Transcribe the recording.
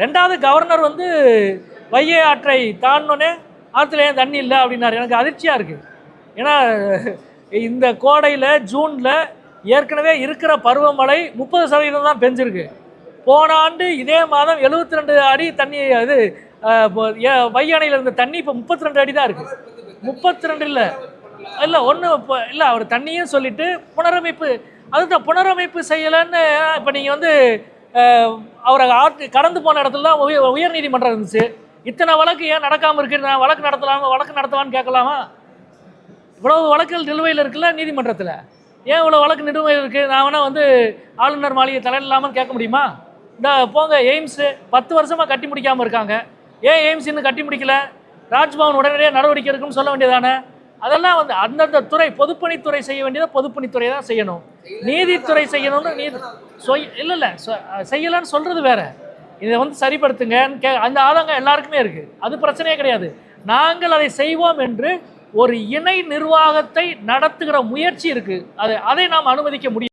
ரெண்டாவது கவர்னர் வந்து வைகை ஆற்றை தாண்டினோன்னே ஆற்றுல ஏன் தண்ணி இல்லை அப்படின்னாரு. எனக்கு அதிர்ச்சியாக இருக்குது. ஏன்னா இந்த கோடையில் ஜூனில் ஏற்கனவே இருக்கிற பருவமழை 30% தான் பெஞ்சிருக்கு. போன ஆண்டு இதே மாதம் 72 அடி தண்ணி இது வைகை அணையில் இருந்த தண்ணி இப்போ 32 அடி தான் இருக்குது. 32 இல்லை ஒன்று இப்போ இல்லை. அவர் தண்ணியும் சொல்லிட்டு புனரமைப்பு, அதுதான் புனரமைப்பு செய்யலைன்னு. இப்போ நீங்கள் வந்து அவரை கடந்து போன இடத்துல தான் உயர் நீதிமன்றம் இருந்துச்சு. இத்தனை வழக்கு ஏன் நடக்காமல் இருக்கு? நான் வழக்கு நடத்தவான்னு கேட்கலாமா? இவ்வளவு வழக்குகள் நிலுவையில் இருக்குல்ல நீதிமன்றத்தில், ஏன் இவ்வளோ வழக்கு நிலுவையில் இருக்குது? நான் வேணால் வந்து ஆளுநர் மாளிகை தலையிடலாமல் கேட்க முடியுமா? இந்த போங்க எய்ம்ஸு 10 வருஷமாக கட்டி முடிக்காமல் இருக்காங்க. ஏன் எய்ம்ஸ் இன்னும் கட்டி முடிக்கல? ராஜ்பவன் உடனடியாக நடவடிக்கை இருக்குன்னு சொல்ல வேண்டியதானே? அதெல்லாம் வந்து அந்தந்த துறை, பொதுப்பணித்துறை செய்ய வேண்டியதை பொதுப்பணித்துறை தான் செய்யணும். நீதித்துறை செய்யணும்னு இல்லை செய்யலான்னு சொல்கிறது வேற. இதை வந்து சரிப்படுத்துங்க அந்த ஆதங்கம் எல்லாருக்குமே இருக்குது. அது பிரச்சனையே கிடையாது. நாங்கள் அதை செய்வோம் என்று ஒரு இணை நிர்வாகத்தை நடத்துகிற முயற்சி இருக்குது. அதை நாம் அனுமதிக்க முடியும்.